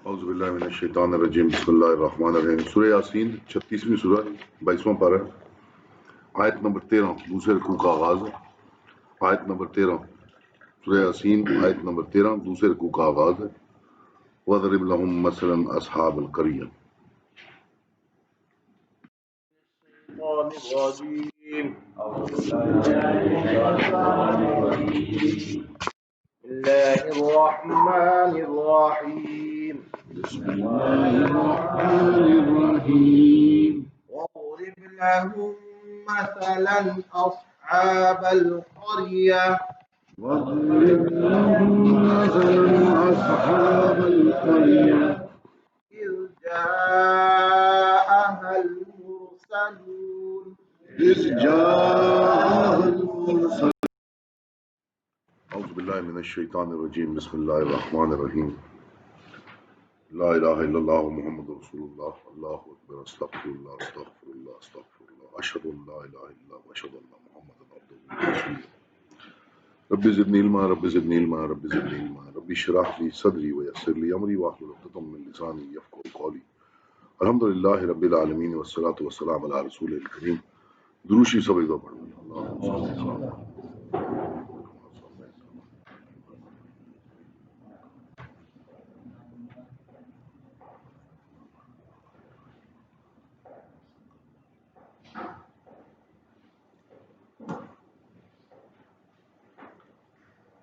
اعوذ باللہ من الشیطان الرجیم بسم اللہ الرحمن الرحیم سورہ یاسین 36ویں سورہ 22واں پارہ آیت نمبر 13 دوسرے رکوع کا آغاز ہے۔ آیت نمبر 13 سورہ یاسین آیت نمبر 13 دوسرے رکوع کا آغاز ہے۔ وَاضْرِبْ لَهُم مَثَلًا أَصْحَابَ الْقَرْيَةِ بسم الله الرحمن الرحيم واضرب لهم مثلا أصحاب القرية إذ جاءها المرسلون اعوذ باللہ من الشیطان الرجیم بسم اللہ الرحمن الرحیم لا الہ الا اللہ محمد رسول اللہ اللہ اکبر استغفر اللہ استغفر اللہ استغفر اللہ اشہد ان لا الہ الا اللہ واشہد ان محمد عبدہ ورسولہ رب زدنی علما رب زدنی علما رب زدنی علما رب اشرح لی صدری ویسر لی امری واحلل عقدۃ من لسانی یفقهوا قولی الحمدللہ رب العالمین والصلاۃ والسلام علی رسول الکریم دروشی سب ایک دو پڑھ لیں اللہم صل علی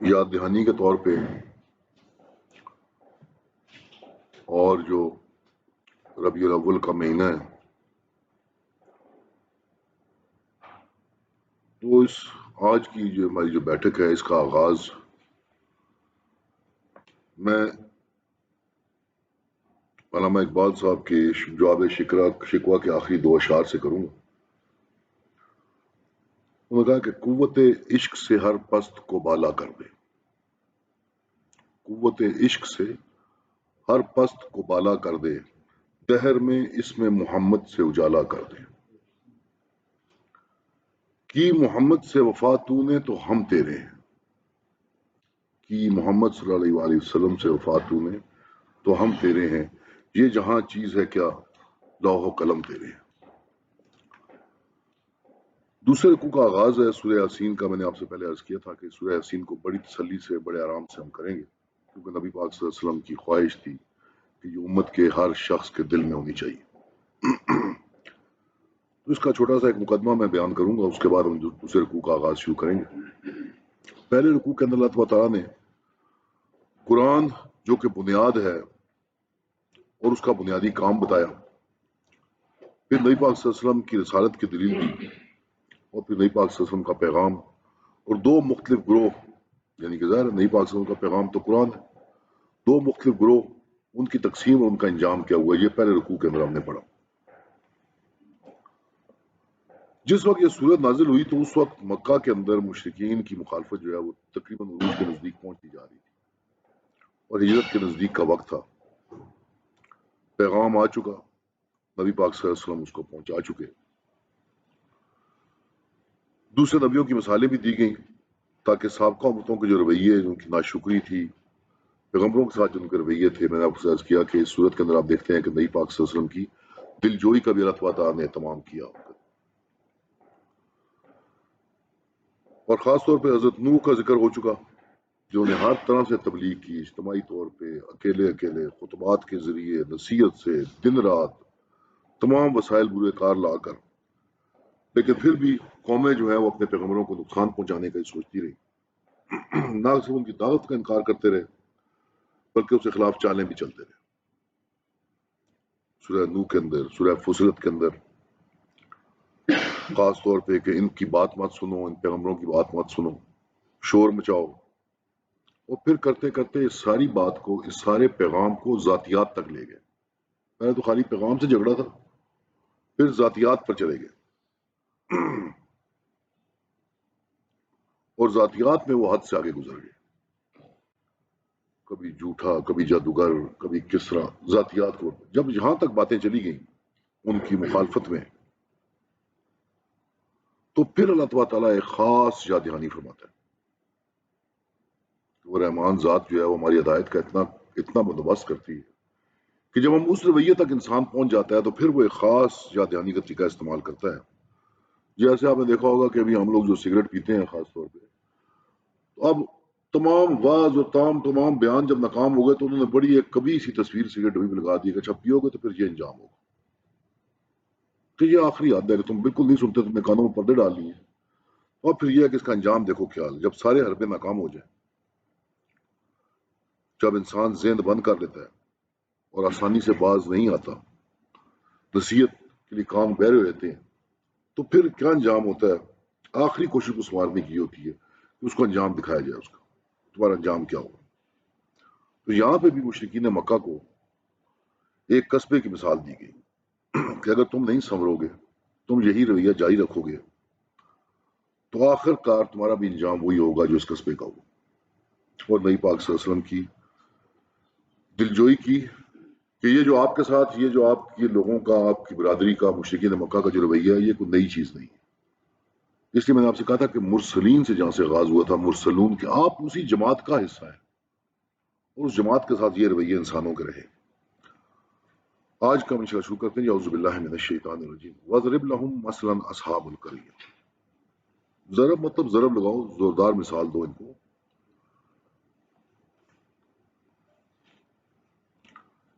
یاد دہانی کے طور پہ اور جو ربیع الاول کا مہینہ ہے تو اس آج کی جو ہماری جو بیٹھک ہے اس کا آغاز میں علامہ اقبال صاحب کے جواب شکوہ کے آخری دو اشعار سے کروں گا۔ انہوں نے کہا کہ قوت عشق سے ہر پست کو بالا کر دے، قوت عشق سے ہر پست کو بالا کر دے، دہر میں اس میں محمد سے اجالا کر دے، کی محمد سے وفا تو نے تو ہم تیرے ہیں، کی محمد صلی اللہ علیہ وسلم سے وفا تو نے تو ہم تیرے ہیں، یہ جہاں چیز ہے کیا لوح و قلم تیرے ہیں۔ دوسرے رکوع کا آغاز ہے سورہ یاسین کا۔ میں نے آپ سے پہلے عرض کیا تھا کہ سورہ یاسین کو بڑی تسلی سے بڑے آرام سے ہم کریں گے، کیونکہ نبی پاک صلی اللہ علیہ وسلم کی خواہش تھی کہ یہ امت کے ہر شخص کے دل میں ہونی چاہیے۔ تو اس کا چھوٹا سا ایک مقدمہ میں بیان کروں گا، اس کے بعد ہم دوسرے رکوع کا آغاز شروع کریں گے۔ پہلے رکوع کے اندر اللہ تعالیٰ نے قرآن جو کہ بنیاد ہے اور اس کا بنیادی کام بتایا، پھر نبی پاک صلی اللہ علیہ وسلم کی رسالت کی دلیل دی، اور پھر نبی پاک صلی اللہ علیہ وسلم کا پیغام، اور دو مختلف گروہ، یعنی کہ ظاہر ہے نبی پاک صلی اللہ علیہ وسلم کا پیغام تو قرآن ہے، دو مختلف گروہ، ان کی تقسیم اور ان کا انجام کیا ہوا، یہ پہلے رکوع کے اندر ہم نے پڑھا۔ جس وقت یہ سورت نازل ہوئی تو اس وقت مکہ کے اندر مشرکین کی مخالفت جو ہے وہ تقریباً عروج کے نزدیک پہنچتی جا رہی تھی، اور ہجرت کے نزدیک کا وقت تھا، پیغام آ چکا، نبی پاک صلی اللہ علیہ وسلم اس کو پہنچا چکے، دوسرے نبیوں کی مثالیں بھی دی گئیں تاکہ سابقہ امتوں کے جو رویے، ان کی ناشکری تھی، پیغمبروں کے ساتھ جو ان کے رویے تھے، میں نے آپ سے عرض کیا کہ اس صورت کے اندر آپ دیکھتے ہیں کہ نبی پاک صلی اللہ علیہ وسلم کی دل جوئی کا بھی اللہ تعالیٰ نے اہتمام کیا، اور خاص طور پہ حضرت نوح کا ذکر ہو چکا، جو نے ہر طرح سے تبلیغ کی، اجتماعی طور پہ اکیلے خطبات کے ذریعے، نصیحت سے، دن رات تمام وسائل برے کار لا کر، لیکن پھر بھی قومیں جو ہیں وہ اپنے پیغمبروں کو نقصان پہنچانے کا ہی سوچتی رہی، نہ صرف ان کی دعوت کا انکار کرتے رہے بلکہ اس کے خلاف چالیں بھی چلتے رہے۔ سورہ نوح کے اندر، سورہ فصلت کے اندر خاص طور پہ کہ ان کی بات مت سنو، ان پیغمبروں کی بات مت سنو، شور مچاؤ، اور پھر کرتے کرتے اس ساری بات کو، اس سارے پیغام کو ذاتیات تک لے گئے۔ پہلے تو خالی پیغام سے جھگڑا تھا، پھر ذاتیات پر چلے گئے، اور ذاتیات میں وہ حد سے آگے گزر گئے، کبھی جھوٹا، کبھی جادوگر، کبھی کس طرح ذاتیات کو، جب یہاں تک باتیں چلی گئیں ان کی مخالفت میں، تو پھر اللہ تعالیٰ ایک خاص یاد دہانی فرماتا ہے کہ وہ رحمان ذات جو ہے وہ ہماری ہدایت کا اتنا بندوبست کرتی ہے کہ جب ہم اس رویے تک انسان پہنچ جاتا ہے تو پھر وہ ایک خاص یاد دہانی کا طریقہ استعمال کرتا ہے۔ جیسے آپ نے دیکھا ہوگا کہ ابھی ہم لوگ جو سگریٹ پیتے ہیں خاص طور پہ، تو اب تمام واز اور تمام بیان جب ناکام ہو گئے تو انہوں نے بڑی ایک کبھی سی تصویر سگریٹ ڈبی میں لگا دی کہ اچھا پیو گے تو پھر یہ انجام ہوگا، کہ یہ آخری حد ہے کہ تم بالکل نہیں سنتے، تم نے کانوں میں پردے ڈال لیے، اور پھر یہ ہے کہ اس کا انجام دیکھو خیال جب سارے حربے ناکام ہو جائیں، جب انسان ذہن بند کر لیتا ہے اور آسانی سے باز نہیں آتا، نصیحت کے لیے کام بہرے رہتے ہیں، تو پھر کیا انجام ہوتا ہے؟ آخری کوشش کو سنوارنے کی ہوتی ہے کہ اس کو انجام دکھایا جائے، اس کا تمہارا انجام کیا ہوگا۔ تو یہاں پہ بھی مشرکین مکہ کو ایک قصبے کی مثال دی گئی کہ اگر تم نہیں سنورو گے، تم یہی رویہ جاری رکھو گے، تو آخر کار تمہارا بھی انجام وہی ہوگا جو اس قصبے کا ہوگا۔ اور نبی پاک صلی اللہ علیہ وسلم کی دلجوئی کی کہ یہ جو آپ کے ساتھ، یہ جو آپ کے لوگوں کا، آپ کی برادری کا، مشرکین مکہ کا جو رویہ ہے، یہ کوئی نئی چیز نہیں ہے۔ اس لیے میں نے آپ سے کہا تھا کہ مرسلین سے جہاں سے آغاز ہوا تھا، مرسلون کہ آپ اسی جماعت کا حصہ ہیں، اور اس جماعت کے ساتھ یہ رویہ انسانوں کے رہے۔ آج کا منشا شروع کرتے ہیں۔ اعوذ باللہ من الشیطان الرجیم۔ وَاضْرِبْ لَهُم مَثْلًا أَصْحَابَ الْقَرْيَةِ۔ ضرب مطلب ضرب لگاؤ، زوردار مثال دو ان کو۔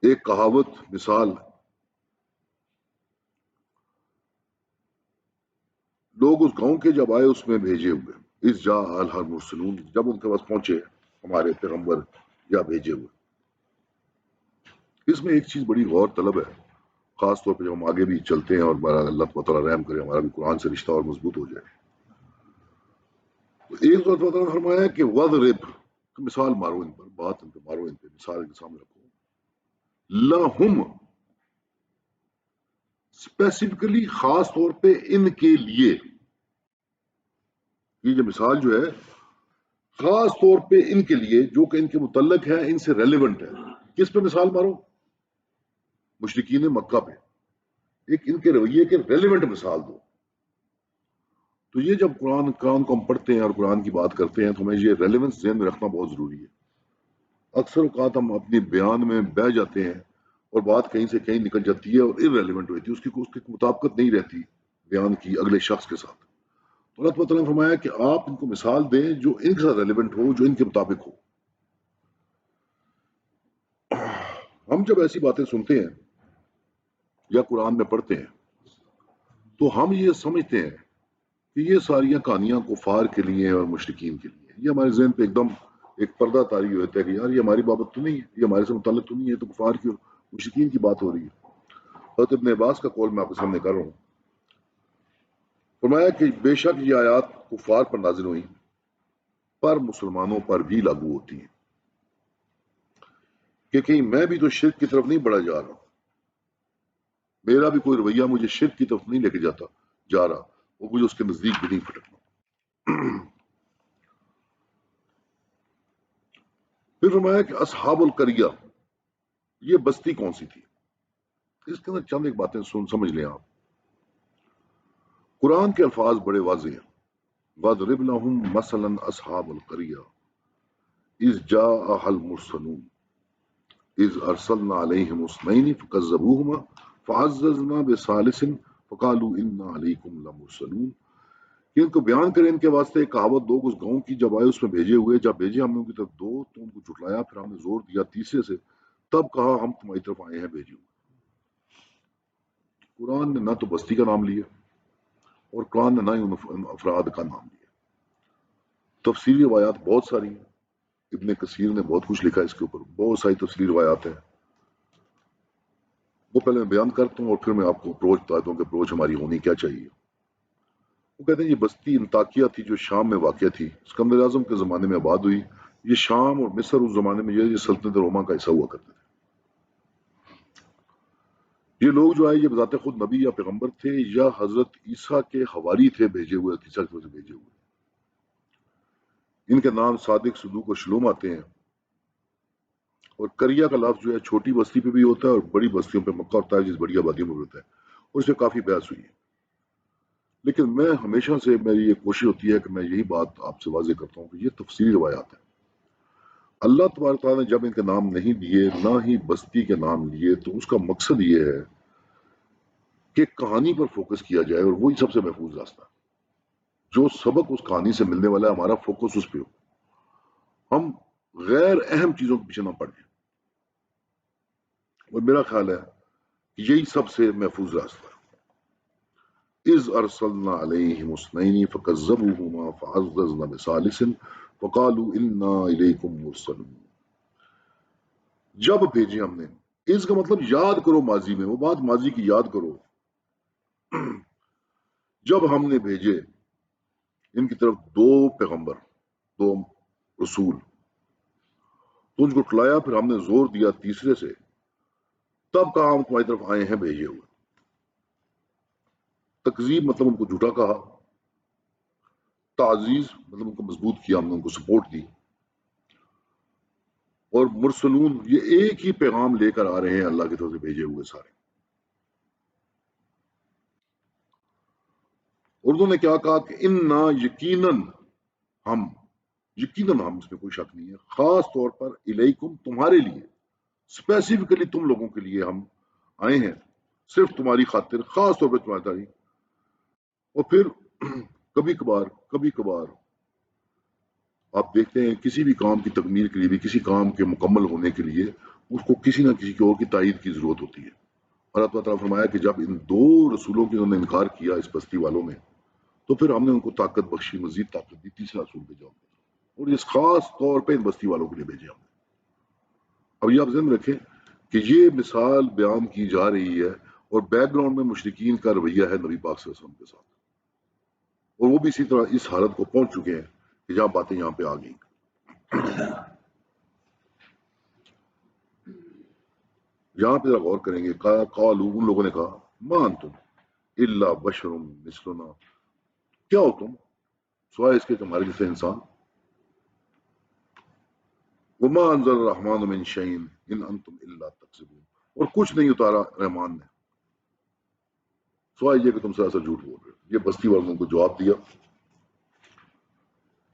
ایک کہاوت، مثال، لوگ اس گاؤں کے جب آئے اس میں بھیجے ہوئے، اس جا المرسلون، جب ان کے پاس پہنچے ہمارے پیغمبر یا بھیجے ہوئے۔ اس میں ایک چیز بڑی غور طلب ہے، خاص طور پہ جب ہم آگے بھی چلتے ہیں اور اللہ تعالیٰ رحم کرے ہمارا بھی قرآن سے رشتہ اور مضبوط ہو جائے، تو ایک اللہ تعالیٰ نے فرمایا کہ وَضْرِبْ، مثال مارو ان پر، بات ان پہ مارو، ان پہ مثال ان کے سامنے رکھو، لَهُم، اسپیسیفکلی خاص طور پہ ان کے لیے، یہ جو مثال جو ہے خاص طور پہ ان کے لیے، جو کہ ان کے متعلق ہے، ان سے ریلیونٹ ہے۔ کس پہ مثال مارو؟ مشرکین مکہ پہ، ایک ان کے رویے کے ریلیونٹ مثال دو۔ تو یہ جب قرآن کو ہم پڑھتے ہیں اور قرآن کی بات کرتے ہیں تو ہمیں یہ ریلیونس ذہن میں رکھنا بہت ضروری ہے۔ اکثر اوقات ہم اپنی بیان میں بہ جاتے ہیں اور بات کہیں سے کہیں نکل جاتی ہے اور ارریلیونٹ ہوتی ہے، اس کی مطابقت نہیں رہتی بیان کی اگلے شخص کے ساتھ۔ تو اللہ تعالیٰ نے فرمایا کہ آپ ان کو مثال دیں جو ان کے ساتھ ریلیونٹ ہو، جو ان کے مطابق ہو۔ ہم جب ایسی باتیں سنتے ہیں یا قرآن میں پڑھتے ہیں تو ہم یہ سمجھتے ہیں کہ یہ ساریاں کہانیاں کفار کے لیے اور مشرکین کے لیے، یہ ہمارے ذہن پہ ایک دم ایک پردہ طاری ہوتا ہے کہ یار یہ ہماری بابت تو نہیں ہے، یہ ہمارے سے متعلق تو نہیں ہے، تو کفار کی اور مشرکین کی بات ہو رہی ہے۔ حضرت ابن عباس کا قول میں آپ کے سامنے کر رہا ہوں، فرمایا کہ بے شک یہ آیات کفار پر نازل ہوئی پر مسلمانوں پر بھی لاگو ہوتی ہیں، کہ کہیں میں بھی تو شرک کی طرف نہیں بڑھا جا رہا ہوں، میرا بھی کوئی رویہ مجھے شرک کی طرف نہیں لے کے جا رہا، وہ مجھے اس کے نزدیک بھی نہیں پھٹکنا۔ پھر فرمایا کہ اصحاب القریہ، یہ بستی کون سی تھی؟ اس کے اندر چند ایک باتیں سمجھ لیں آپ۔ قرآن کے الفاظ بڑے واضح ہیں۔ وَاضْرِبْ لَهُم مَثَلًا أَصْحَابَ الْقَرْيَةِ إِذْ جَاءَهَا الْمُرْسَلُونَ إِذْ أَرْسَلْنَا عَلَيْهِمُ اثْنَيْنِ فَكَذَّبُوهُمَا فَعَزَّزْنَا بِثَالِثٍ فَقَالُوا إِنَّا عَلَيْكُمْ لَمُرْسَلُونَ، کہ ان کو بیان کریں ان کے واسطے ایک کہاوت دو، اس گاؤں کی جب آئے اس میں بھیجے ہوئے، جب بھیجے ہم نے ان کی طرف دو تو ان کو جھٹلایا، پھر ہم نے زور دیا تیسرے سے، تب کہا ہم تمہاری طرف آئے ہیں بھیجے ہوئے۔ قرآن نے نہ تو بستی کا نام لیا اور قرآن نے نہ ہی ان افراد کا نام لیا۔ تفسیری روایات بہت ساری ہیں، ابن کثیر نے بہت کچھ لکھا ہے اس کے اوپر، بہت ساری تفسیری روایات ہیں، وہ پہلے میں بیان کرتا ہوں اور پھر میں آپ کو اپروچ بتاتا ہوں کہ اپروچ ہماری ہونی کیا چاہیے۔ وہ کہتے ہیں یہ بستی انطاکیہ تھی جو شام میں واقع تھی، اسکندر اعظم کے زمانے میں آباد ہوئی۔ یہ شام اور مصر اس زمانے میں یہ سلطنت روما کا حصہ ہوا کرتے تھے۔ یہ لوگ جو آئے یہ بذات خود نبی یا پیغمبر تھے یا حضرت عیسیٰ کے حواری تھے بھیجے ہوئے، عیسیٰ کی وجہ سے بھیجے ہوئے۔ ان کے نام صادق، صدوق اور شلوم آتے ہیں، اور کریا کا لفظ جو ہے چھوٹی بستی پہ بھی ہوتا ہے اور بڑی بستیوں پہ مکہ ہوتا ہے، جس بڑی آبادیوں میں ہوتا ہے، اور اس سے کافی بحث ہوئی ہے۔ لیکن میں ہمیشہ سے میری یہ کوشش ہوتی ہے کہ میں یہی بات آپ سے واضح کرتا ہوں کہ یہ تفسیری روایات ہیں۔ اللہ تبارک تعالیٰ نے جب ان کے نام نہیں دیے نہ ہی بستی کے نام لیے تو اس کا مقصد یہ ہے کہ کہانی پر فوکس کیا جائے اور وہی سب سے محفوظ راستہ ہے۔ جو سبق اس کہانی سے ملنے والا ہے ہمارا فوکس اس پہ ہو، ہم غیر اہم چیزوں کے پیچھے نہ پڑ جائیں، اور میرا خیال ہے کہ یہی سب سے محفوظ راستہ ہے۔ اذ ارسلنا علیہم اثنین فکذبوہما فعززنا بثالث فقالوا انا الیکم مرسلون۔ جب بھیجے ہم نے، اس کا مطلب یاد کرو ماضی میں، وہ بات ماضی کی یاد کرو، جب ہم نے بھیجے ان کی طرف دو پیغمبر، دو رسول، تو ان کو ٹلایا، پھر ہم نے زور دیا تیسرے سے، تب کہا ہم تمہاری طرف آئے ہیں بھیجے ہوئے۔ تکذیب مطلب ان کو جھوٹا کہا، تعزیز مطلب ان کو مضبوط کیا، ہم نے ان کو سپورٹ دی، اور مرسلون یہ ایک ہی پیغام لے کر آ رہے ہیں اللہ کی طرف سے بھیجے ہوئے سارے۔ اردو نے کیا کہا کہ انا یقیناً ہم، یقیناً ہم، اس میں کوئی شک نہیں ہے، خاص طور پر الیکم تمہارے لیے، اسپیسیفکلی تم لوگوں کے لیے ہم آئے ہیں، صرف تمہاری خاطر، خاص طور پر تمہاری تاریخ۔ اور پھر کبھی کبھار آپ دیکھتے ہیں کسی بھی کام کی تکمیل کے لیے بھی، کسی کام کے مکمل ہونے کے لیے اس کو کسی نہ کسی کی اور کی تائید کی ضرورت ہوتی ہے۔ اور اللہ تعالیٰ نے فرمایا کہ جب ان دو رسولوں کی انہوں نے انکار کیا اس بستی والوں نے، تو پھر ہم نے ان کو طاقت بخشی، مزید طاقت دی، تیسرا رسول بھیجا اور اس خاص طور پہ ان بستی والوں کے لیے بھیجے ہم نے۔ اب یہ آپ ذہن میں رکھیں کہ یہ مثال بیان کی جا رہی ہے اور بیک گراؤنڈ میں مشرکین کا رویہ ہے نبی پاک صلی اللہ علیہ وسلم کے ساتھ، اور وہ بھی اسی طرح اس حالت کو پہنچ چکے ہیں کہ جہاں باتیں یہاں پہ آ گئیں۔ یہاں پہ ذرا غور کریں گے، قالوا ان لوگوں نے کہا ما انتم الا بشر مثلنا، کیا ہو تم سوائے اس کے کہ ہمارے جیسے انسان، وما انزل الرحمن من شيء ان انتم الا تكذبون، اور کچھ نہیں اتارا رحمان نے سوائے یہ کہ تم سراسر جھوٹ بول رہے ہو۔ یہ بستی والوں کو جواب دیا۔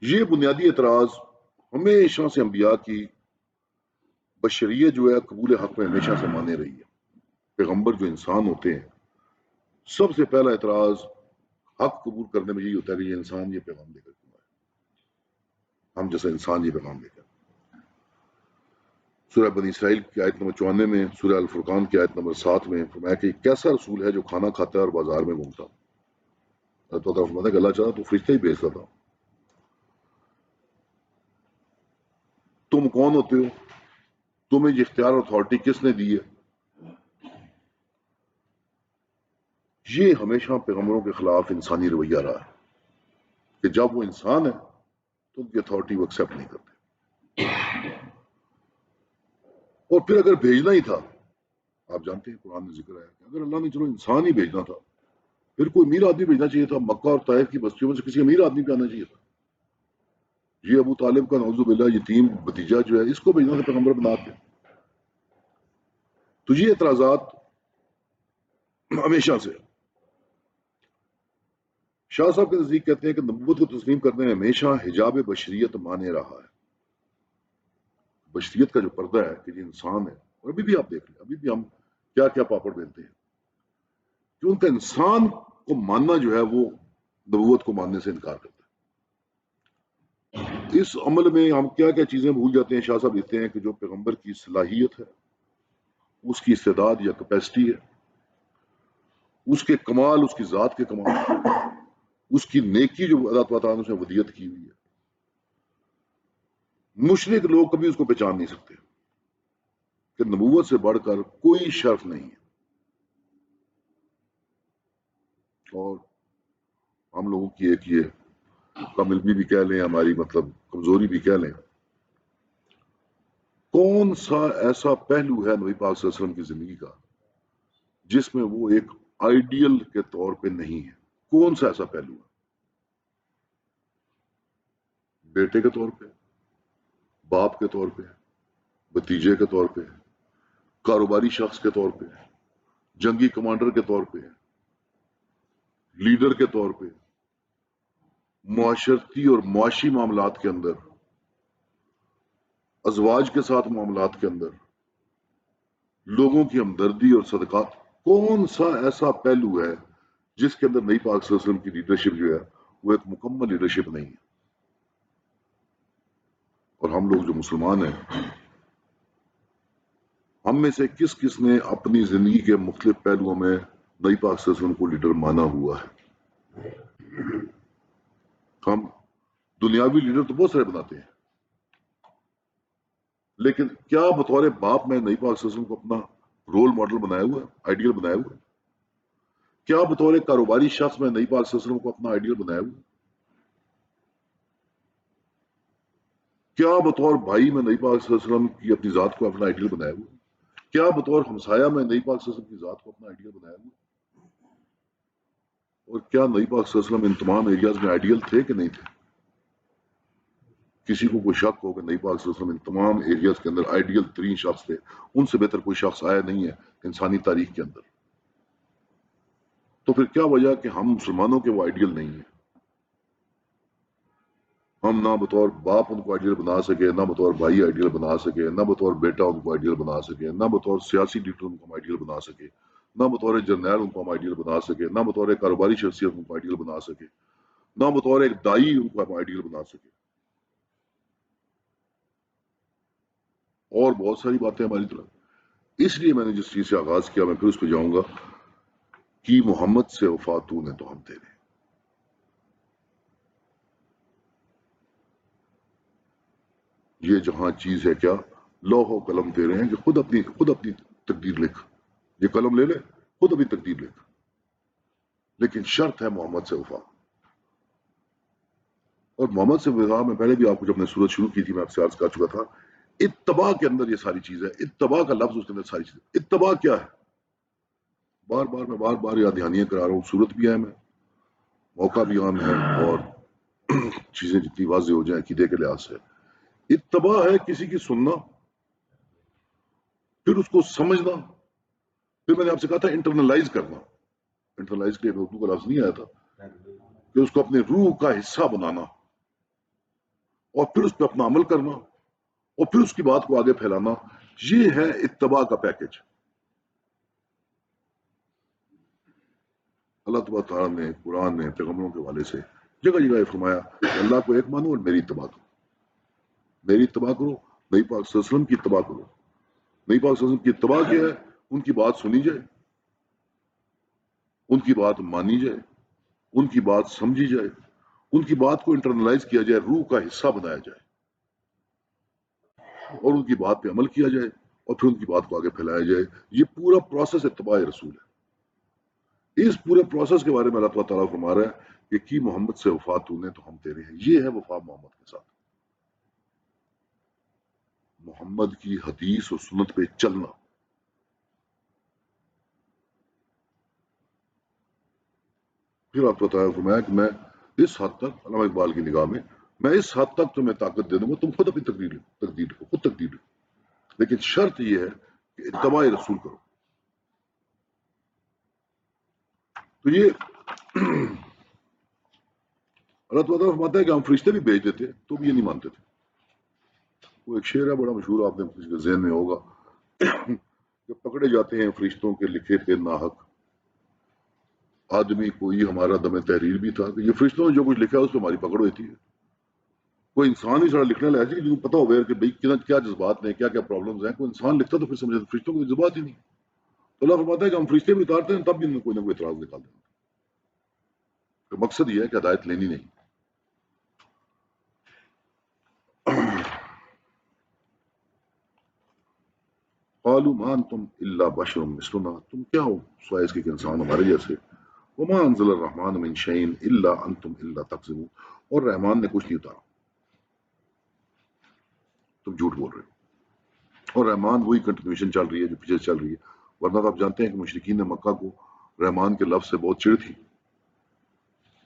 یہ بنیادی اعتراض ہمیشہ سے انبیاء کی بشریت جو ہے قبول حق میں ہمیشہ سے مانے رہی ہے۔ پیغمبر جو انسان ہوتے ہیں، سب سے پہلا اعتراض حق قبول کرنے میں یہی ہوتا ہے کہ یہ انسان یہ پیغام لے کر کیوں آیا، ہم جیسا انسان یہ پیغام لے کر۔ سورہ بنی اسرائیل کی آیت نمبر 94 میں، سورہ الفرقان کی آیت نمبر 7 میں فرمایا کہ کیسا رسول ہے جو کھانا کھاتا ہے اور بازار میں گھومتا۔ تو فرماتا ہے کہ اللہ چاہتا تو فرشتہ ہی بھیجتا تھا۔ تم کون ہوتے ہو؟ تمہیں یہ اختیار اور اتھارٹی کس نے دی ہے؟ یہ ہمیشہ پیغمبروں کے خلاف انسانی رویہ رہا ہے کہ جب وہ انسان ہے تو ان کی اتھارٹی وہ ایکسیپٹ نہیں کرتے، اور پھر اگر بھیجنا ہی تھا، آپ جانتے ہیں قرآن میں ذکر ہے کہ اگر اللہ نے چلو انسان ہی بھیجنا تھا، پھر کوئی امیر آدمی بھیجنا چاہیے تھا، مکہ اور طائف کی بستیوں میں سے کسی امیر آدمی پہ آنا چاہیے تھا۔ یہ ابو طالب کا نعوذ باللہ یتیم بھتیجا جو ہے، اس کو بھیجنا تھا پیغمبر بنا کے۔ تو یہ اعتراضات ہمیشہ سے شاہ صاحب کے نزدیک کہتے ہیں کہ نبوت کو تسلیم کرنے میں ہمیشہ حجاب بشریت مانے رہا ہے۔ بشریت کا جو پردہ ہے کہ یہ انسان ہے، اور ابھی بھی آپ دیکھ لیں، ابھی بھی ہم کیا کیا پاپڑ بیلتے ہیں کہ ان کا انسان کو ماننا جو ہے وہ نبوت کو ماننے سے انکار کرتا ہے۔ اس عمل میں ہم کیا کیا چیزیں بھول جاتے ہیں۔ شاہ صاحب لکھتے ہیں کہ جو پیغمبر کی صلاحیت ہے، اس کی استعداد یا کیپیسٹی ہے، اس کے کمال، اس کی ذات کے کمال، اس کی نیکی جو اللہ تعالیٰ نے اس میں ودیت کی ہوئی ہے، مشرک لوگ کبھی اس کو پہچان نہیں سکتے کہ نبوت سے بڑھ کر کوئی شرف نہیں ہے۔ اور ہم لوگوں کی ایک یہ کم علمی بھی کہہ لیں، ہماری مطلب کمزوری بھی کہہ لیں، کون سا ایسا پہلو ہے نبی پاک صلی اللہ علیہ وسلم کی زندگی کا جس میں وہ ایک آئیڈیل کے طور پہ نہیں ہے؟ کون سا ایسا پہلو ہے؟ بیٹے کے طور پہ، باپ کے طور پہ، بھتیجے کے طور پہ، کاروباری شخص کے طور پہ، جنگی کمانڈر کے طور پہ، لیڈر کے طور پہ، معاشرتی اور معاشی معاملات کے اندر ازواج کے ساتھ معاملات کے اندر لوگوں کی ہمدردی اور صدقات، کون سا ایسا پہلو ہے جس کے اندر نبی پاک صلی اللہ علیہ وسلم کی لیڈرشپ جو ہے وہ ایک مکمل لیڈرشپ نہیں ہے؟ اور ہم لوگ جو مسلمان ہیں، ہم میں سے کس کس نے اپنی زندگی کے مختلف پہلوؤں میں نبی پاک صلی اللہ علیہ وسلم کو لیڈر مانا ہوا ہے؟ ہم دنیاوی لیڈر تو بہت سارے بناتے ہیں، لیکن کیا بطور باپ میں نبی پاک صلی اللہ علیہ وسلم کو اپنا رول ماڈل بنایا ہوا ہے، آئیڈیل بنایا ہوا ہے؟ کیا بطور کاروباری شخص میں نبی پاک صلی اللہ علیہ وسلم کو اپنا آئیڈیل بنایا ہوا ہے؟ کیا بطور بھائی میں نبی پاک صلی اللہ علیہ وسلم کی اپنی ذات کو اپنا آئیڈیل بنایا ہوا ہے؟ کیا بطور ہمسایہ میں نبی پاک صلی اللہ علیہ وسلم کی ذات کو اپنا آئیڈیل بنایا ہوا ہے؟ اور کیا نبی پاک صلی اللہ علیہ وسلم ان تمام ایریاز میں آئیڈیل تھے کہ نہیں تھے؟ کسی کو کوئی شک ہو کہ نبی پاک صلی اللہ علیہ وسلم ان تمام ایریاز کے اندر آئیڈیل ترین شخص تھے، ان سے بہتر کوئی شخص آیا نہیں ہے انسانی تاریخ کے اندر، تو پھر کیا وجہ کہ ہم مسلمانوں کے وہ آئیڈیل نہیں ہیں؟ ہم نہ بطور باپ ان کو آئیڈیل بنا سکے، نہ بطور بھائی آئیڈیل بنا سکے، نہ بطور بیٹا ان کو آئیڈیل بنا سکے، نہ بطور سیاسی لیڈر ان کو ہم آئیڈیل بنا سکے، نہ بطور جرنیل ان کو ہم آئیڈیل بنا سکے، نہ بطور کاروباری شخصیت ان کو آئیڈیل بنا سکے، نہ بطور ایک دائی ان کو ہم آئیڈیل بنا سکے، اور بہت ساری باتیں ہماری طرف۔ اس لیے میں نے جس چیز سے آغاز کیا میں پھر اس پہ جاؤں گا کہ محمد سے وفاتوں نے تو ہم تیرے، یہ جہاں چیز ہے کیا، لوح و قلم تیرے ہیں کہ خود اپنی تقدیر لکھ، یہ قلم لے لے، خود اپنی تقدیر لکھ، لیکن شرط ہے محمد سے وفا۔ اور محمد سے وفا میں پہلے بھی آپ کو جب میں صورت شروع کی تھی میں آپ سے عرض کر چکا تھا، اتباع کے اندر یہ ساری چیز ہے، اتباع کا لفظ اس کے اندر ساری چیز، اتباع کیا ہے؟ بار بار یاد دہانیاں کرا رہا ہوں، صورت بھی اہم ہے، موقع بھی عام ہے، اور چیزیں جتنی واضح ہو جائیں عقیدے کے لحاظ سے۔ اتباع ہے کسی کی سننا، پھر اس کو سمجھنا، پھر میں نے آپ سے کہا تھا انٹرنلائز کرنا، انٹرنلائز کے لیے اردو کا لفظ نہیں آیا تھا، کہ اس کو اپنے روح کا حصہ بنانا، اور پھر اس پہ اپنا عمل کرنا، اور پھر اس کی بات کو آگے پھیلانا، یہ ہے اتباع کا پیکج۔ اللہ تبارک تعالیٰ نے قرآن میں پیغمبروں کے حوالے سے جگہ جگہ یہ فرمایا کہ اللہ کو ایک مانو اور میری اتباع کرو، میری اتباع کرو، نبی پاک صلی اللہ علیہ وسلم کی اتباع کرو۔ نبی پاک صلی اللہ علیہ وسلم کی اتباع کیا ہے؟ ان کی بات سنی جائے، ان کی بات مانی جائے، ان کی بات سمجھی جائے، ان کی بات کو انٹرنلائز کیا جائے، روح کا حصہ بنایا جائے، اور ان کی بات پہ عمل کیا جائے، اور پھر ان کی بات کو آگے پھیلایا جائے۔ یہ پورا پروسیس اتباع رسول ہے۔ اس پورے پروسیس کے بارے میں اللہ تعالیٰ فرما رہا ہے کہ کی محمد سے وفات تو نے تو ہم تیرے ہیں، یہ ہے وفا محمد کے ساتھ، محمد کی حدیث اور سنت پہ چلنا۔ پھر آپ کو فرمایا کہ میں اس حد تک، علامہ اقبال کی نگاہ میں اس حد تک تمہیں طاقت دے دوں گا، تم خود اپنی تقدیر کو خود تقدیر لکھو، لیکن شرط یہ ہے کہ اتباع رسول کرو۔ تو یہ اللہ تعالیٰ فرماتا ہے کہ ہم فرشتے بھی بھیج دیتے تو بھی یہ نہیں مانتے تھے۔ وہ ایک شعر ہے بڑا مشہور، آپ نے کسی کے ذہن میں ہوگا، کہ پکڑے جاتے ہیں فرشتوں کے لکھے پہ ناحق، آدمی کوئی ہمارا دم تحریر بھی تھا، کہ یہ فرشتوں نے جو کچھ لکھا ہے اس پہ ہماری پکڑ ہوتی ہے۔ کوئی انسان ہی سارا لکھنے لگا جی، پتا ہو گیا کہ بھائی کیا جذبات ہیں، کیا کیا پرابلمز ہیں، کوئی انسان لکھتا تو پھر سمجھے فرشتوں کو جذبات ہی نہیں۔ تو اللہ فرماتا ہے کہ ہم فرشتے بھی اتارتے ہیں تب بھی کوئی نہ کوئی اعتراض نکال دیں گے۔ تو مقصد یہ ہے کہ ہدایت لینی نہیں۔ قالوا ما انتم الا بشر مثلنا، تم کیا ہو سوائے اس کے کہ انسان ہمارے جیسے۔ وما انزل الرحمن من شيء الا انتم الا تكذبون، اور رحمان نے کچھ نہیں اتارا، تم جھوٹ بول رہے ہو۔ اور رحمان وہی کنٹینیوشن چل رہی ہے جو پیچھے چل رہی ہے، ورنہ آپ جانتے ہیں کہ مشرکین مکہ کو رحمان کے لفظ سے بہت چڑ تھی۔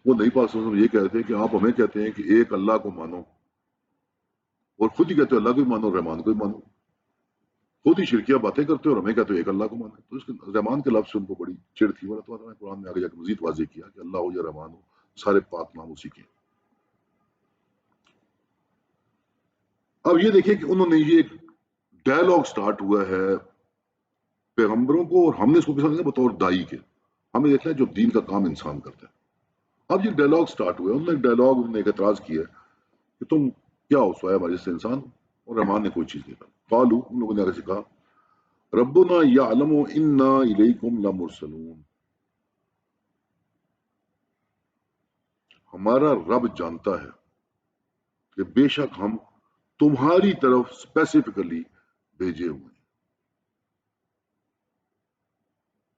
وہ نبی پاک صلی اللہ علیہ وسلم یہ کہتے ہیں کہ آپ ہمیں کہتے ہیں کہ ایک اللہ کو مانو، اور خود ہی کہتے ہو اللہ کو ہی مانو، رحمان کو ہی مانو، خود ہی شرکیہ باتیں کرتے ہو اور ہمیں کہتے ہو ایک اللہ کو مانے۔ تو اس کے رحمان کے لفظ سے ان کو بڑی چڑ تھی۔ اللہ تعالیٰ نے قرآن میں آگے جا کے مزید واضح کیا کہ اللہ ہو یا رحمان ہو، سارے پاک نام اسی کے۔ اب یہ دیکھیں کہ انہوں نے یہ ایک ڈائلاگ سٹارٹ ہوا ہے پیغمبروں کو، اور ہم نے اس کو کس بطور دائی کے ہمیں دیکھنا ہے جو دین کا کام انسان کرتا ہے. اب یہ ڈائلاگ سٹارٹ ہوا ہے، انہوں نے ڈائلاگ نے ایک اعتراض کیا ہے کہ تم کیا ہو سوائے ہمارے سے انسان، اور رحمان نے کوئی چیز نہیں کہا. قالو، ان لوگوں نے آگے سے کہا ربنا یعلم انا الیکم لمرسلون، ہمارا رب جانتا ہے کہ بے شک ہم تمہاری طرف اسپیسیفکلی بھیجے ہوئے ہیں.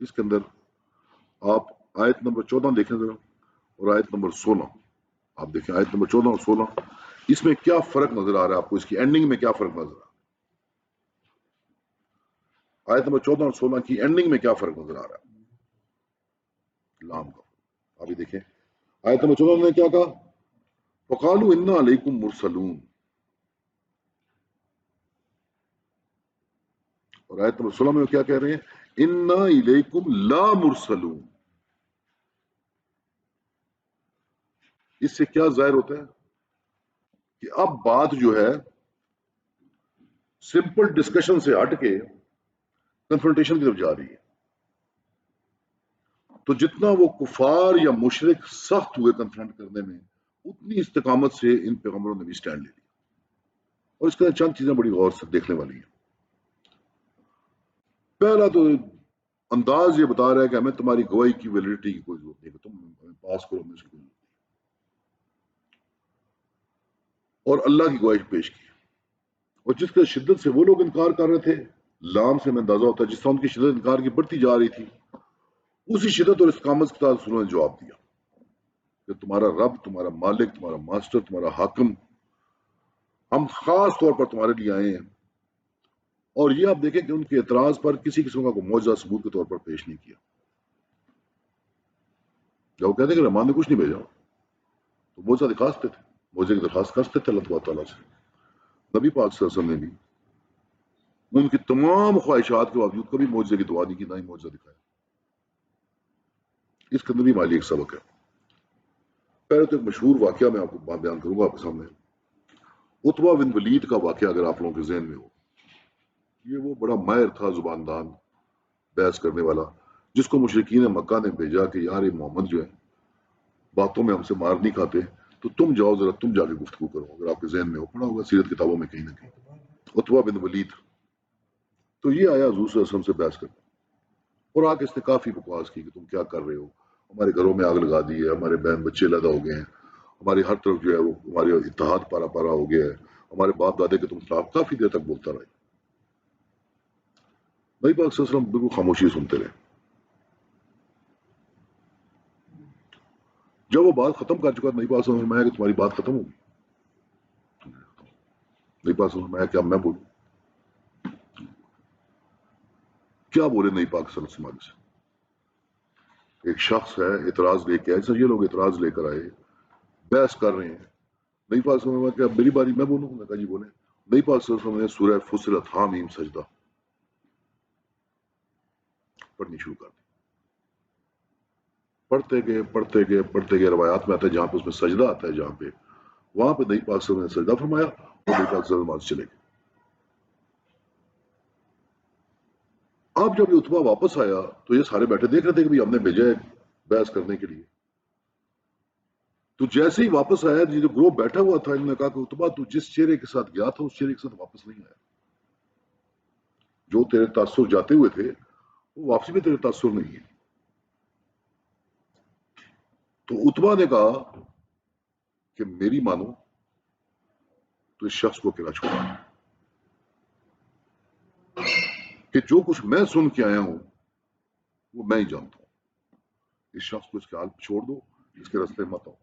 اس کے اندر آپ آیت نمبر 14 دیکھیں ذرا، اور آیت نمبر 16 آپ دیکھیں. آیت نمبر 14 اور 16 اس میں کیا فرق نظر آ رہا ہے آپ کو، اس کی اینڈنگ میں کیا فرق نظر آ رہا ہے؟ آیت نمبر 14 اور 16 کی اینڈنگ میں کیا فرق نظر آ رہا ہے لام کا؟ آپ یہ دیکھیں آیت نمبر 14 نے کیا کہا، فقالوا انا علیکم مرسلون، اور آیت نمبر 16 میں وہ کیا کہہ رہے ہیں، انا الیکم لا مرسلون. اس سے کیا ظاہر ہوتا ہے کہ اب بات جو ہے سمپل ڈسکشن سے ہٹ کے کنفرنٹیشن کی طرف جا رہی ہے. تو جتنا وہ کفار یا مشرک سخت ہوئے کنفرنٹ کرنے میں، اتنی استقامت سے ان پیغمبروں نے بھی سٹینڈ لے لیا. اور اس کے اندر چند چیزیں بڑی غور سے دیکھنے والی ہیں. پہلا تو انداز یہ بتا رہا ہے کہ ہمیں تمہاری گواہی کی ویلیڈیٹی کی کوئی ضرورت نہیں کہ تم ہمیں پاس کرو، ہمیں اس کی کوئی ضرورت نہیں. اور اللہ کی گواہی پیش کی، اور جس کے شدت سے وہ لوگ انکار کر رہے تھے، لام سے میں اندازہ ہوتا ہے جس طرح ان کی شدت انکار کی بڑھتی جا رہی تھی، اسی شدت اور استقامت کے ساتھ انہوں نے جواب دیا کہ تمہارا رب، تمہارا مالک، تمہارا ماسٹر، تمہارا حاکم، ہم خاص طور پر تمہارے لیے آئے ہیں. اور یہ آپ دیکھیں کہ ان کے اعتراض پر کسی قسم کا کوئی معجزہ ثبوت کے طور پر پیش نہیں کیا. جب وہ کہتے ہیں کہ رحمان نے کچھ نہیں بھیجا تو معجزہ دکھاتے تھے، معجزے کی درخواست کرتے تھے اللہ تعالیٰ سے. نبی پاک صلی اللہ علیہ وسلم نے بھی ان کی تمام خواہشات کے باوجود کبھی معجزے کی دعا نہیں کی، نہ ہی معجزہ دکھایا. اس کے اندر بھی ہمارے لیے ایک سبق ہے. پہلے تو ایک مشہور واقعہ میں آپ کو بات بیان کروں گا آپ کے سامنے. عتبہ بن ولید کا واقعہ اگر آپ لوگوں کے ذہن میں ہو، یہ وہ بڑا ماہر تھا، زبان دان، بحث کرنے والا، جس کو مشرکین مکہ نے بھیجا کہ یار یہ محمد جو ہے باتوں میں ہم سے مار نہیں کھاتے، تو تم جاؤ ذرا، تم جا کے گفتگو کرو. اگر آپ کے ذہن میں ہو، پڑھا ہوگا سیرت کتابوں میں کہیں نہ کہیں. عتبہ بن ولید. تو یہ آیا حضور صلی اللہ علیہ وسلم سے بحث کرنے، اور آ کے اس نے کافی بکواس کی کہ تم کیا کر رہے ہو، ہمارے گھروں میں آگ لگا دی ہے، ہمارے بہن بچے پیدا ہو گئے ہیں، ہماری ہر طرف جو ہے وہ ہمارے اتحاد پارا پارا ہو گیا ہے، ہمارے باپ دادے کے تم خلاف. کافی دیر تک بولتا رہا. نبی پاک صلی اللہ علیہ وسلم بالکل خاموشی سنتے رہے. جب وہ بات ختم کر چکا، نبی پاک صلی اللہ علیہ وسلم نے فرمایا کہ تمہاری بات ختم ہوگی. نبی پاک صلی اللہ علیہ وسلم نے فرمایا کہ اب میں بولوں. کیا بولے نبی پاک صلی اللہ علیہ وسلم سے؟ ایک شخص ہے اعتراض لے کے آئے، سر یہ لوگ اعتراض لے کر آئے، بحث کر رہے ہیں. نبی پاک صلی اللہ علیہ وسلم نے کہا میری باری میں بولوں؟ میں کہا جی بولیں. نبی پاک صلی اللہ علیہ وسلم نے سورہ فصلت حامیم سجدہ پڑھنی شروع کر دی. پڑھتے گئے روایات میں آتا ہے جہاں پہ اس میں سجدہ آتا ہے، جہاں پہ وہاں پہ نبی پاک صلی اللہ علیہ وسلم نے سجدہ فرمایا، اور نبی پاک صلی اللہ علیہ وسلم چلے گئے. اب جب یہ اتبا واپس آیا تو یہ سارے بیٹھے دیکھ رہے تھے کہ بھی ہم نے بھیجا ہے بحث کرنے کے لیے. تو جیسے ہی واپس آیا، جو گروہ بیٹھا ہوا تھا، انہوں نے کہا کہ اتبا تو جس چہرے کے ساتھ گیا تھا اس چہرے کے ساتھ واپس نہیں آیا. جو تیرے تاثر جاتے ہوئے تھے وہ واپسی میں تیرے تاثر نہیں ہے. تو اتبا نے کہا کہ میری مانو تو اس شخص کو اکیلا چھوڑا، کہ جو کچھ میں سن کے آیا ہوں وہ میں ہی جانتا ہوں. اس شخص کو اس کے حال پہ چھوڑ دو، اس کے راستے مت آؤ.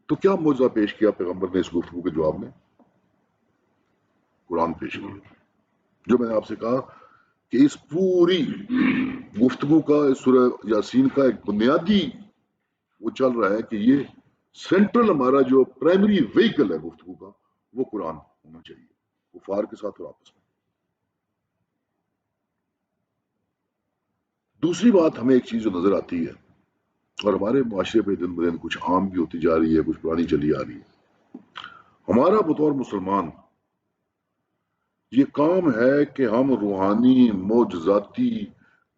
تو کیا معجزہ پیش کیا پیغمبر نے اس گفتگو کے جواب میں؟ قرآن پیش کیا. جو میں نے آپ سے کہا کہ اس پوری گفتگو کا، اس سورہ یاسین کا ایک بنیادی وہ چل رہا ہے کہ یہ سینٹرل ہمارا جو پرائمری وہیکل ہے گفتگو کا، وہ قرآن ہونا چاہیے، کفار کے ساتھ اور آپس میں. دوسری بات ہمیں ایک چیز جو نظر آتی ہے، اور ہمارے معاشرے پہ دن بدن کچھ عام بھی ہوتی جا رہی ہے، کچھ پرانی چلی آ رہی ہے، ہمارا بطور مسلمان یہ کام ہے کہ ہم روحانی معجزاتی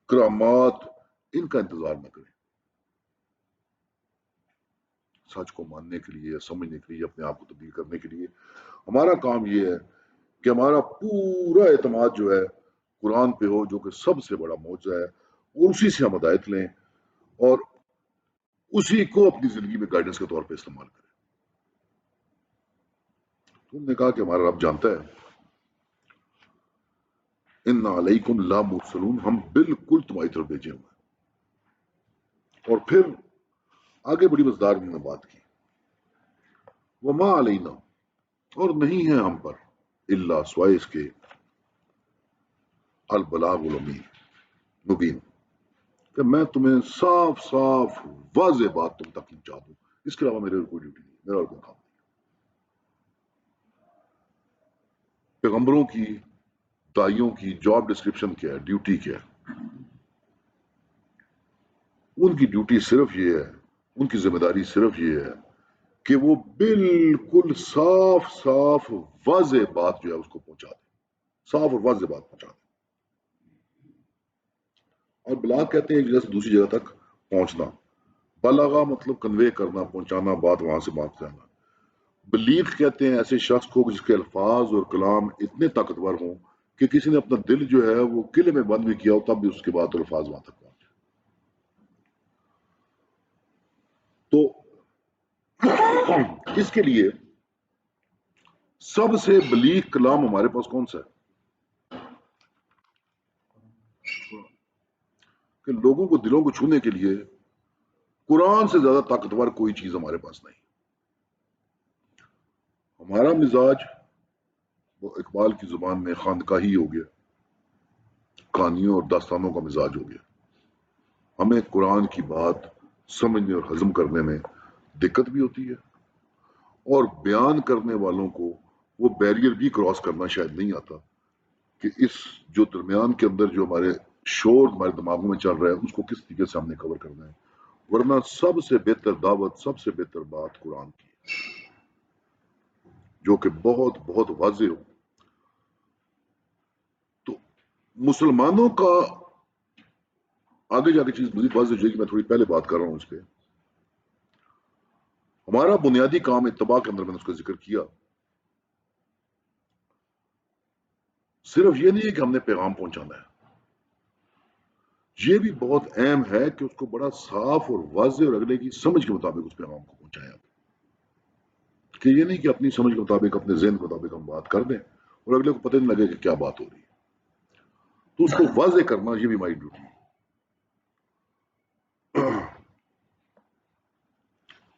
کرامات ان کا انتظار نہ کریں، سچ کو ماننے کے لیے، سمجھنے کے لیے، اپنے آپ کو تبدیل کرنے کے لیے ہمارا کام یہ ہے کہ ہمارا پورا اعتماد جو ہے قرآن پہ ہو، جو کہ سب سے بڑا معجزہ ہے، اور اسی سے ہم ہدایت لیں اور اسی کو اپنی زندگی میں گائیڈنس کے طور پہ استعمال کریں۔ تم نے کہا کہ ہمارا رب جانتا ہے، ان علیکم لا مرسلون، ہم بالکل تمہاری طرف بھیجے ہوئے ہیں۔ اور پھر آگے بڑی مزدار نے بات کی، وما علینا، اور نہیں ہے ہم پر، الا سوائے اس کے، البلاغ مبین، کہ میں تمہیں صاف صاف واضح بات تم تک پہنچا دوں، اس کے علاوہ میرے اور کوئی ڈیوٹی نہیں، میرا اور کوئی کام نہیں۔ پیغمبروں کی، دائیوں کی جاب ڈسکرپشن کیا ہے، ڈیوٹی کیا ہے؟ ان کی ڈیوٹی صرف یہ ہے، ان کی ذمہ داری صرف یہ ہے کہ وہ بالکل صاف صاف واضح بات جو ہے اس کو پہنچا دیں، صاف اور واضح بات پہنچا دیں۔ اور بلاغ کہتے ہیں ایک جگہ سے دوسری جگہ تک پہنچنا، بلاغا مطلب کنوے کرنا، پہنچانا، بات وہاں سے بات کرنا۔ بلیغ کہتے ہیں ایسے شخص کو جس کے الفاظ اور کلام اتنے طاقتور ہوں کہ کسی نے اپنا دل جو ہے وہ قلعے میں بند بھی کیا ہو تب بھی اس کے بعد الفاظ وہاں تک پہنچے۔ تو اس کے لیے سب سے بلیغ کلام ہمارے پاس کون سا ہے؟ کہ لوگوں کو دلوں کو چھونے کے لیے قرآن سے زیادہ طاقتور کوئی چیز ہمارے پاس نہیں۔ ہمارا مزاج وہ اقبال کی زبان میں خواندگاہی ہو گیا، کہانیوں اور داستانوں کا مزاج ہو گیا۔ ہمیں قرآن کی بات سمجھنے اور ہضم کرنے میں دقت بھی ہوتی ہے، اور بیان کرنے والوں کو وہ بیریئر بھی کراس کرنا شاید نہیں آتا کہ اس جو درمیان کے اندر جو ہمارے شور ہمارے دماغوں میں چل رہا ہے اس کو کس طریقے سے ہم نے کور کرنا ہے۔ ورنہ سب سے بہتر دعوت، سب سے بہتر بات قرآن کی ہے، جو کہ بہت بہت واضح ہو۔ تو مسلمانوں کا آگے جا کے چیز مزید واضح ہو جائے گی، میں تھوڑی پہلے بات کر رہا ہوں اس پہ۔ ہمارا بنیادی کام اتباع کے اندر میں نے اس کا ذکر کیا، صرف یہ نہیں ہے کہ ہم نے پیغام پہنچانا ہے، یہ بھی بہت اہم ہے کہ اس کو بڑا صاف اور واضح اور اگلے کی سمجھ کے مطابق اس پیغام کو پہنچائیں، کہ یہ نہیں کہ اپنی سمجھ کے مطابق، اپنے ذہن کے مطابق ہم بات کر دیں اور اگلے کو پتہ نہیں لگے کہ کیا بات ہو رہی ہے۔ تو اس کو واضح کرنا یہ بھی ہماری ڈیوٹی ہے۔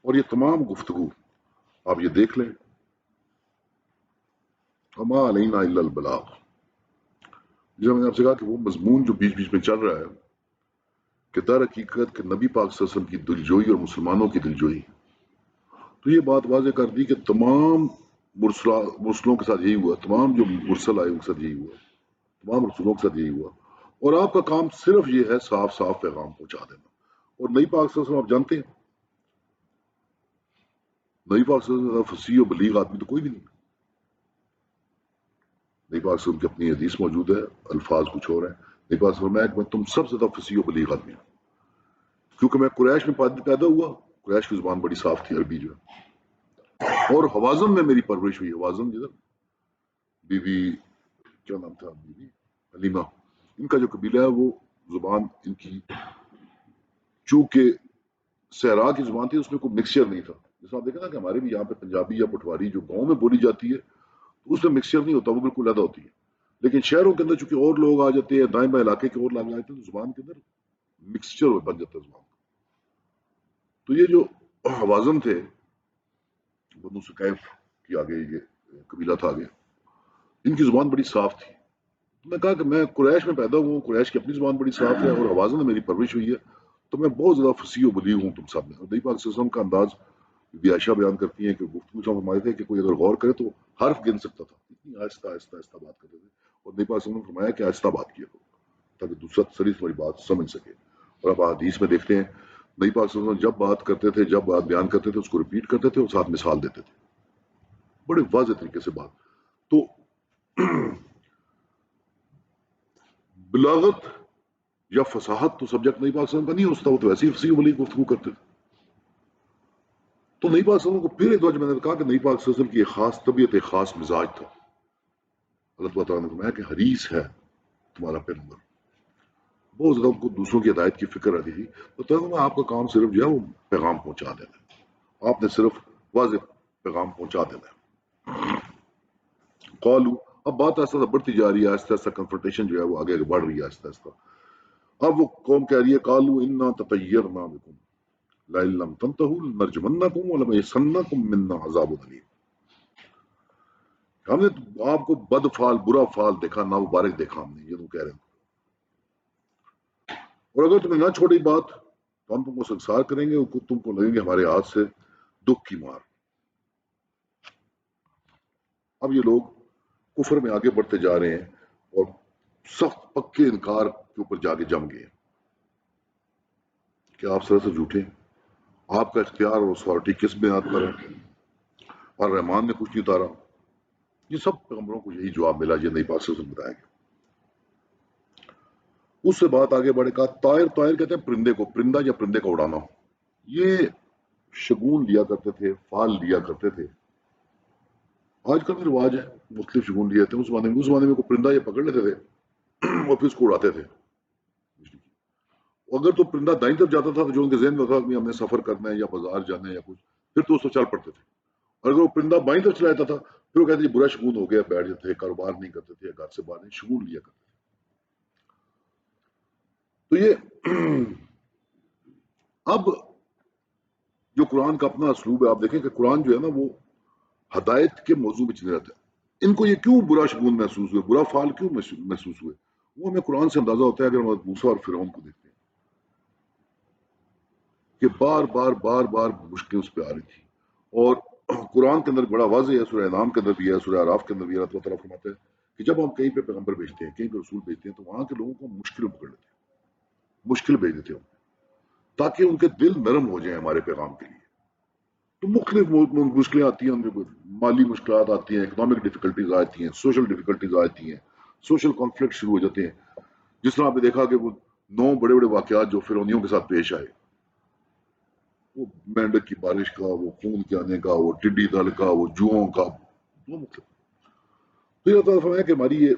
اور یہ تمام گفتگو آپ یہ دیکھ لیں، وما علینا الا البلاغ، جب میں نے آپ سے کہا کہ وہ مضمون جو بیچ بیچ میں چل رہا ہے کہ در حقیقت کہ نبی پاک صلی اللہ علیہ وسلم کی دلجوئی اور مسلمانوں کی دلجوئی، تو یہ بات واضح کر دی کہ تمام مرسلوں کے ساتھ یہی ہوا، تمام جو مرسل آئے ان کے ساتھ یہی ہوا، تمام رسولوں کے ساتھ یہی ہوا، اور آپ کا کام صرف یہ ہے صاف صاف پیغام پہنچا دینا۔ اور نبی پاک صلی اللہ علیہ وسلم آپ جانتے ہیں، نبی پاک صلی اللہ علیہ وسلم فصیح و بلیغ آدمی تو کوئی بھی نہیں۔ نبی پاک صلی اللہ علیہ وسلم کی اپنی حدیث موجود ہے، الفاظ کچھ اور ہیں۔ نبی پاک صلی اللہ علیہ وسلم میں کہ تم سب سے زیادہ فصیح و بلیغ آدمی ہوں، کیونکہ میں قریش میں پیدا ہوا، قریش کی زبان بڑی صاف تھی، عربی جو ہے، اور حوازن میں میری پرورش ہوئی، حوازن جدھر بی بی کیا نام تھا، بی بی حلیمہ، ان کا جو قبیلہ ہے وہ زبان ان کی چونکہ صحرا کی زبان تھی، اس میں کوئی مکسچر نہیں تھا۔ جیسا آپ دیکھیں نا کہ ہمارے بھی یہاں پہ پنجابی یا پٹواری جو گاؤں میں بولی جاتی ہے تو اس میں مکسچر نہیں ہوتا، وہ بالکل علیحدہ ہوتی ہے۔ لیکن شہروں کے اندر چونکہ اور لوگ آ جاتے ہیں، دائیں بائیں علاقے کے اور لوگ آ جاتے ہیں، تو زبان کے اندر مکسچر بن جاتا ہے زبان کا۔ تو یہ جو حوازن تھے، بنو سقیف کی آگے یہ قبیلہ تھا آگے، ان کی زبان بڑی صاف تھی۔ تو میں کہا کہ میں قریش میں پیدا ہوں، قریش کی اپنی زبان بڑی صاف ہے اور حوازن میں میری پرورش ہوئی ہے، تو میں بہت زیادہ فصیح و بلیغ ہوں تم سب میں۔ اور نبی پاک صلی اللہ علیہ وسلم کا انداز بی عائشہ بیان کرتی ہیں کہ گفتگو سے فرماتے تھے کہ کوئی اگر غور کرے تو حرف گن سکتا تھا، اتنی آہستہ آہستہ آہستہ بات کرتے تھے۔ اور نبی پاک صلی اللہ علیہ وسلم نے فرمایا کہ آہستہ بات کیا کرو تاکہ دوسرا تسلی تمہاری بات سمجھ سکے۔ اور اب حدیث میں دیکھتے ہیں نبی پاک صلی اللہ علیہ وسلم جب بات کرتے تھے، جب بات بیان کرتے تھے، اس کو ریپیٹ کرتے تھے اور ساتھ مثال دیتے تھے۔ بڑے واضح طریقے سے بات. تو بلاغت یا فصاحت تو سبجیکٹ نبی پاک صلی اللہ علیہ وسلم کا نہیں ہوتا، وہ تو ایسی فصیح ولی گفتگو کرتے تھے. تو نبی پاک صلی اللہ علیہ وسلم کو پھر ایک بار میں نے کہا کہ نبی پاک صلی اللہ علیہ وسلم کی ایک خاص طبیعت، ایک خاص مزاج تھا. اللہ تعالیٰ نے فرمایا کہ حریص ہے تمہارا پیغمبر، بہت زیادہ ان کو دوسروں کی ہدایت کی فکر رہتی تھی. تو میں آپ کا کام صرف جو ہے وہ پیغام پہنچا دینا ہے، آپ نے صرف واضح پیغام پہنچا دینا ہے. قالو، اب بات ایسا بڑھتی جا رہی ہے، آہستہ آہستہ کنفرنٹیشن جو ہے وہ آگے بڑھ رہی ہے آہستہ آہستہ. اب وہ قوم کہہ رہی ہے قالو انا تطیرنا بکم لئن لم تنتهوا لنرجمنکم ولمیسنکم منا عذاب الیم. ہم نے آپ کو بد فال، برا فال دیکھا، نامبارک دیکھا ہم نے، یہ تو کہہ رہے ہیں. اور اگر تمہیں نہ چھوڑی بات تو ہم تم کو سنسار کریں گے، تم کو لگیں گے ہمارے ہاتھ سے دکھ کی مار. اب یہ لوگ کفر میں آگے بڑھتے جا رہے ہیں اور سخت پکے انکار کے اوپر جا کے جم گئے کہ آپ سر سے جھوٹے، آپ کا اختیار اور اتھارٹی کس بنیاد پر ہے، اور رحمان نے کچھ نہیں اتارا. یہ سب پیغمبروں کو یہی جواب ملا جو نئی پاک سے بتایا گیا. اس سے بات آگے بڑھے کہا طائر، طائر کہتے ہیں پرندے کو، پرندہ یا پرندے کا اڑانا. یہ شگون لیا کرتے تھے، فال لیا کرتے تھے. آج کل بھی رواج ہے، مختلف شگون لیے تھے. اس زمانے میں کوئی پرندہ یہ پکڑ لیتے تھے اور پھر اس کو اڑاتے تھے. اگر تو پرندہ دائیں طرف جاتا تھا تو جو ان کے ذہن میں ہوتا کہ ہم نے سفر کرنا ہے یا بازار جانا ہے یا کچھ، پھر تو اس کو چل پڑتے تھے. اور اگر وہ پرندہ بائیں طرف چلا جاتا تھا پھر وہ کہتے برا شگون ہو گیا، بیٹھ جاتے تھے، کاروبار نہیں کرتے تھے، گھر سے باہر نہیں، شگون لیا کرتے تھے. تو یہ اب جو قرآن کا اپنا اسلوب ہے، آپ دیکھیں کہ قرآن جو ہے نا وہ ہدایت کے موضوع میں چلے رہتا ہے. ان کو یہ کیوں برا شگون محسوس ہوئے، برا فال کیوں محسوس ہوئے، وہ ہمیں قرآن سے اندازہ ہوتا ہے اگر ہم موسیٰ اور فرعون کو دیکھتے ہیں کہ بار بار بار بار مشکلیں اس پہ آ رہی تھی. اور قرآن کے اندر بڑا واضح ہے، سورہ انعام کے اندر بھی ہے، سورہ اعراف کے اندر بھی ہے. اللہ تعالیٰ فرماتے ہیں کہ جب ہم کہیں پہ پیغمبر بھیجتے ہیں، کہیں پہ رسول بھیجتے ہیں، تو وہاں کے لوگوں کو مشکل پکڑ لیتے ہیں، مشکل بھیج دیتے ہیں تاکہ ان کے دل نرم ہو جائیں ہمارے پیغام کے لیے. تو مختلف مشکلیں آتی ہیں، ان میں مالی مشکلات آتی ہیں، اکنامک ڈیفیکلٹیز آتی ہیں، سوشل ڈیفیکلٹیز آتی ہیں، سوشل کانفلکٹ شروع ہو جاتے ہیں. جس طرح آپ نے دیکھا کہ وہ 9 بڑے بڑے واقعات جو فرعونیوں کے ساتھ پیش آئے، وہ مینڈک کی بارش کا، وہ خون کے آنے کا، وہ ٹڈی دل کا، وہ جوؤں کا، وہ مختلف. تو یہ اللہ فرمایا کہ ہماری یہ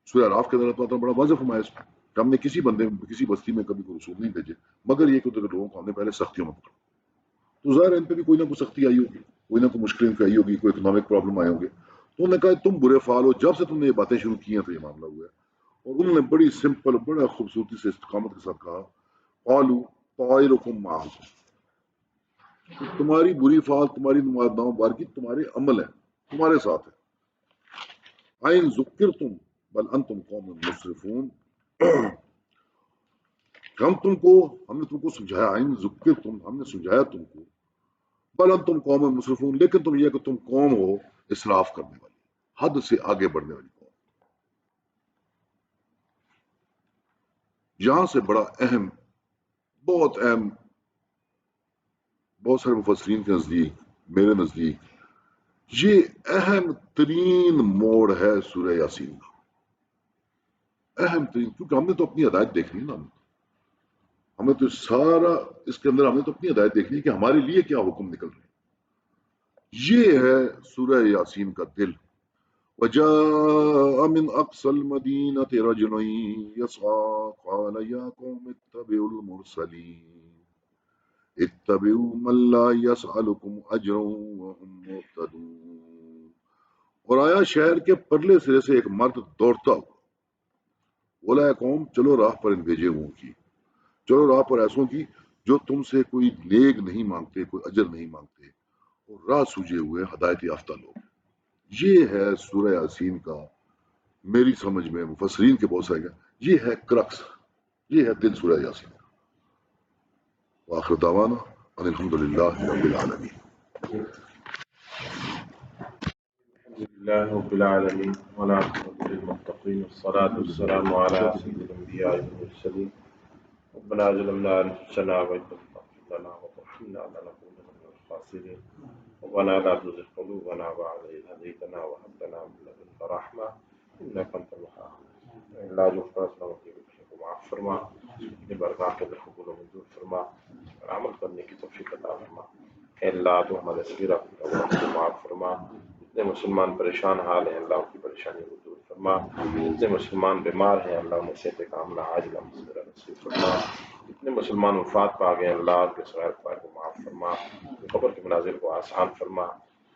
سورہ اعراف کے اندر اللہ تعالیٰ بڑا واضح فرمایا اس کہ ہم نے کسی بندے کسی بستی میں کبھی کوئی رسول نہیں بھیجے مگر یہ کہ لوگوں کو ہم نے پہلے سختیوں میں پکڑا. تو ظاہر ہے ان پہ بھی کوئی نہ کوئی سختی آئی ہوگی، کوئی نہ کوئی مشکل ان پہ آئی ہوگی، کوئی اکنامک پرابلم آئے ہوں گے. تو انہوں نے کہا تم برے فال ہو، جب سے تم نے یہ باتیں شروع کی ہیں تو یہ معاملہ ہوا ہے. اور انہوں نے بڑی سمپل، بڑا خوبصورتی سے استقامت کے ساتھ کہا قالوا طائرکم معکم، تمہاری بری فال، تمہاری نامبارکی تمہارے عمل ہے، تمہارے ساتھ ہے. عین ذکرتم بل انتم قوم مسرفون، ہم نے تم کو سمجھایا، عین ذکرتم، ہم نے سمجھایا تم کو، بل انتم قوم مسرفون، لیکن تم یہ کہ تم قوم ہو اسراف کرنے والی، حد سے آگے بڑھنے والی قوم. یہاں سے بڑا اہم، بہت اہم، بہت سارے مفسرین کے نزدیک، میرے نزدیک یہ اہم ترین موڑ ہے سورہ یاسین کا. اہم ترین، کیونکہ ہم نے تو اپنی ہدایت دیکھنی نا، ہمیں تو سارا اس کے اندر ہمیں تو اپنی ہدایت دیکھنی کہ ہمارے لیے کیا حکم نکل رہے ہیں. یہ ہے سورہ یاسین کا دل. وجاء من اقصى المدينة رجل يسعى قال يا قوم اتبعوا المرسلين اتبعوا من لا يسألكم اجرا وهم مهتدون. اور آیا شہر کے پرلے سرے سے ایک مرد دوڑتا ہوا، بولا اے قوم چلو راہ پر ان بھیجے ہوں کی، چلو راہ پر ایسوں کی جو تم سے کوئی نیک نہیں مانگتے، کوئی اجر نہیں مانگتے، اور راہ سوجے ہوئے ہدایت یافتہ لوگ. یہ ہے سورہ یاسین کا، میری سمجھ میں، مفسرین کے بہت سارے، یہ ہے کرکس، یہ ہے دل سورہ یاسین. وآخر دعوانا ان الحمدللہ رب العالمین. الحمد لله رب العالمين والعاقبة للمتقين والصلاة والسلام على سيد الأنبياء والمرسلين. ربنا ظلمنا أنفسنا وإن لم تغفر لنا وترحمنا لنكونن من الخاسرين. ربنا لا تزغ قلوبنا بعد إذ هديتنا وهب لنا من لدنك رحمة إنك أنت الوهاب. اللہ جو فرض نمازی کو معاف فرما، اپنی برگاہ کے اندر قبول و منظور فرما اور عمل کرنے کی توفیق عطا فرما۔ اے اللہ تو ہمارے صغیرہ کو معاف فرما، جتنے مسلمان پریشان حال ہیں اللہ ان کی پریشانی کو دور فرما، جتنے مسلمان بیمار ہیں اللہ انہیں صحت کاملہ عاجلہ مصیبہ نصیب فرما، جتنے مسلمان وفات پا گئے اللہ کے سغیر پائے کو معاف فرما، قبر کے مناظر کو آسان فرما،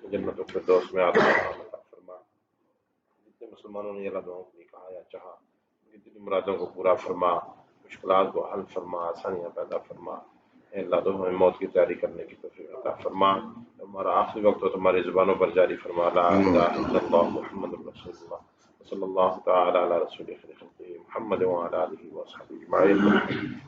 جنت الفردوس میں عطا فرما۔ جتنے مسلمانوں نے اللہ دعاؤں کو کہا یا چاہا جتنی مرادوں کو پورا فرما، مشکلات کو حل فرما، آسانیاں پیدا فرما۔ اے اللہ تو ہمیں موت کی تیاری کرنے کی توفیق عطا فرما، ہمارا آخری وقت ہو تمہاری زبانوں پر جاری فرما، لا الہ الا اللہ محمد رسول اللہ صلی اللہ تعالی علی رسول خلقہ محمد وعلی آلہ وصحبہ اجمعین۔